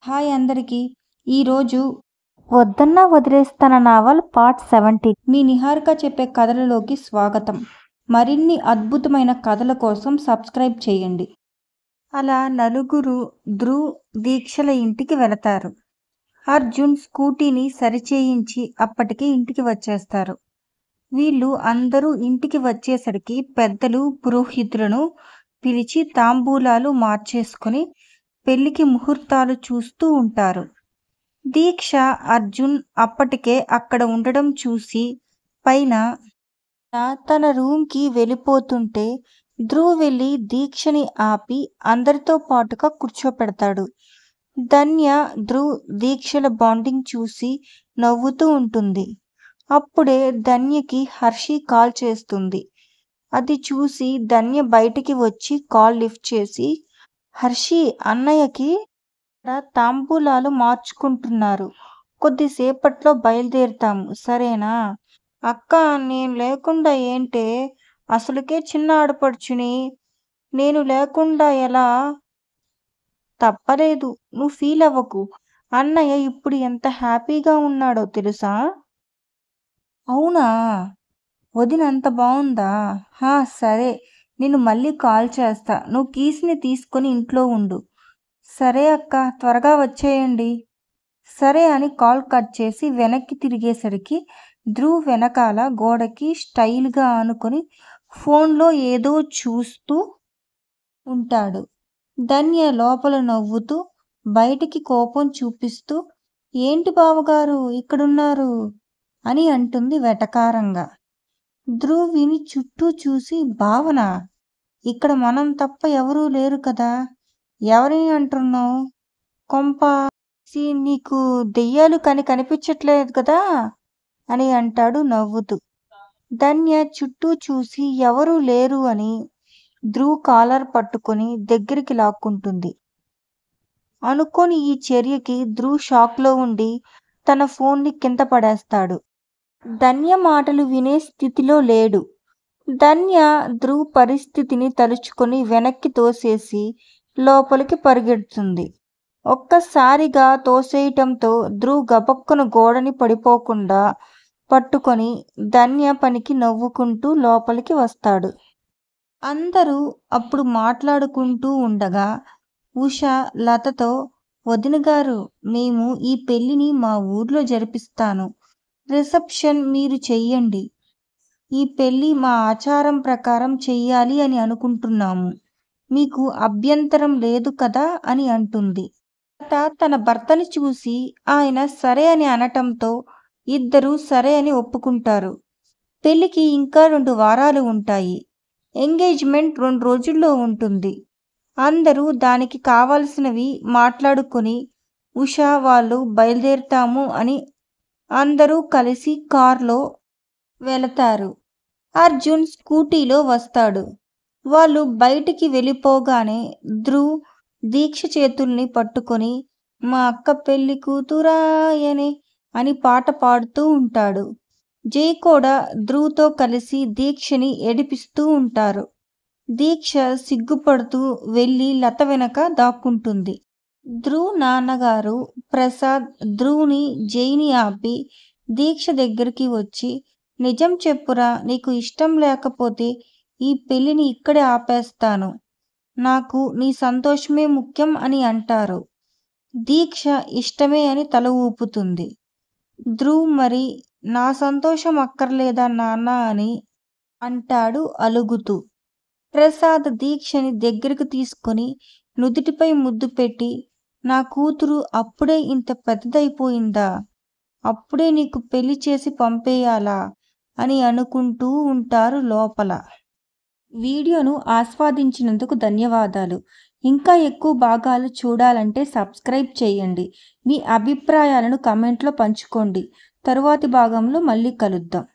Hi అందరికీ. ఈరోజు 'వద్దన్నా వదిలేస్తాన' నావల్ పార్ట్ 17. మీ నిహారిక చెప్పే కథలలోకి స్వాగతం. మరిన్ని అద్భుతమైన కథల కోసం సబ్స్క్రైబ్ చేయండి. అలా నలుగురు ధ్రువ్, దీక్షల ఇంటికి వెళతారు. అర్జున్ స్కూటీని సరిచేయించి అప్పటికి ఇంటికి వచ్చేస్తారు. వీళ్ళు అందరూ ఇంటికి వచ్చేసరికి పెద్దలు పురోహితులను పిలిచి తాంబూలాలు మార్చేసుకుని పెళ్లికి ముహూర్తాలు చూస్తూ ఉంటారు. దీక్ష, అర్జున్ అప్పటికే అక్కడ ఉండడం చూసి పైన తన రూమ్కి వెళ్ళిపోతుంటే ధ్రువ్ వెళ్ళి దీక్షని ఆపి అందరితో పాటుగా కూర్చోపెడతాడు. ధన్య, ధ్రువ్, దీక్షల బాండింగ్ చూసి నవ్వుతూ ఉంటుంది. అప్పుడే ధన్యకి హర్షి కాల్ చేస్తుంది. అది చూసి ధన్య బయటికి వచ్చి కాల్ లిఫ్ట్ చేసి, హర్షి, అన్నయ్యకి తాంబూలాలు మార్చుకుంటున్నారు, కొద్దిసేపట్లో బయలుదేరుతాము, సరేనా? అక్క, నేను లేకుండా ఏంటే? అసలుకే చిన్న ఆడపడుచుని, నేను లేకుండా ఎలా? తప్పలేదు, నువ్వు ఫీల్ అవ్వకు. అన్నయ్య ఇప్పుడు ఎంత హ్యాపీగా ఉన్నాడో తెలుసా? అవునా? వదిన అంత బాగుందా? సరే, నేను మళ్ళీ కాల్ చేస్తా. నువ్వు కీస్ని తీసుకొని ఇంట్లో ఉండు. సరే అక్క, త్వరగా వచ్చేయండి. సరే అని కాల్ కట్ చేసి వెనక్కి తిరిగేసరికి ధ్రువ్ వెనకాల గోడకి స్టైల్గా ఆనుకొని ఫోన్లో ఏదో చూస్తూ ఉంటాడు. ధన్య లోపల నవ్వుతూ బయటికి కోపం చూపిస్తూ, ఏంటి బావగారు ఇక్కడున్నారు అని అంటుంది వెటకారంగా. ధ్రువ్ విని చుట్టూ చూసి, భావన, ఇక్కడ మనం తప్ప ఎవరూ లేరు కదా, ఎవరిని అంటున్నావు? కొంప నీకు దెయ్యాలు కనిపించట్లేదు కదా అని అంటాడు నవ్వుతూ. ధన్య చుట్టూ చూసి ఎవరూ లేరు అని ధ్రువ్ కాలర్ పట్టుకొని దగ్గరికి లాక్కుంటుంది. అనుకోని ఈ చర్యకి ధ్రువ్ షాక్లో ఉండి తన ఫోన్ని కింద పడేస్తాడు. ధన్య మాటలు వినే స్థితిలో లేడు. ధన్య ధ్రువ్ పరిస్థితిని తలుచుకొని వెనక్కి తోసేసి లోపలికి పరిగెడుతుంది. ఒక్కసారిగా తోసేయటంతో ధ్రువ్ గబక్కున గోడని పడిపోకుండా పట్టుకొని ధన్య పనికి నవ్వుకుంటూ లోపలికి వస్తాడు. అందరూ అప్పుడు మాట్లాడుకుంటూ ఉండగా ఉష లతతో, వదినగారు, మేము ఈ పెళ్లిని మా ఊర్లో జరిపిస్తాను, రిసెప్షన్ మీరు చెయ్యండి. ఈ పెళ్లి మా ఆచారం ప్రకారం చెయ్యాలి అని అనుకుంటున్నాము, మీకు అభ్యంతరం లేదు కదా అని అంటుంది. లత తన భర్తని చూసి ఆయన సరే అని అనటంతో ఇద్దరూ సరే అని ఒప్పుకుంటారు. పెళ్లికి ఇంకా 2 వారాలు ఉంటాయి. ఎంగేజ్మెంట్ 2 రోజుల్లో ఉంటుంది. అందరూ దానికి కావాల్సినవి మాట్లాడుకొని ఉష వాళ్ళు బయలుదేరుతాము అని అందరూ కలిసి కార్లో వెళతారు. అర్జున్ స్కూటీలో వస్తాడు. వాళ్ళు బయటికి వెళ్ళిపోగానే ధ్రువ్ దీక్ష చేతుల్ని పట్టుకొని మా అక్క పెళ్లి కూతురాయనే అని పాట పాడుతూ ఉంటాడు. జై కూడా ధ్రువ్తో కలిసి దీక్షని ఏడిపిస్తూ ఉంటారు. దీక్ష సిగ్గుపడుతూ వెళ్ళి లత వెనక దాక్కుంటుంది. ధ్రువ్ నాన్నగారు ప్రసాద్ ధ్రువ్ని, జైని ఆపి దీక్ష దగ్గరికి వచ్చి, నిజం చెప్పురా, నీకు ఇష్టం లేకపోతే ఈ పెళ్లిని ఇక్కడే ఆపేస్తాను, నాకు నీ సంతోషమే ముఖ్యం అని అంటారు. దీక్ష ఇష్టమే అని తల ఊపుతుంది. ధ్రువ్, మరి నా సంతోషం అక్కర్లేదా నాన్న అని అంటాడు అలుగుతూ. ప్రసాద్ దీక్షని దగ్గరకు తీసుకొని నుదుటిపై ముద్దు పెట్టి, నా కూతురు అప్పుడే ఇంత పెద్దదైపోయిందా, అప్పుడే నీకు పెళ్లి చేసి పంపేయాలా అని అనుకుంటూ ఉంటారు లోపల. వీడియోను ఆస్వాదించినందుకు ధన్యవాదాలు. ఇంకా ఎక్కువ భాగాలు చూడాలంటే సబ్స్క్రైబ్ చేయండి. మీ అభిప్రాయాలను కమెంట్లో పంచుకోండి. తరువాతి భాగంలో మళ్ళీ కలుద్దాం.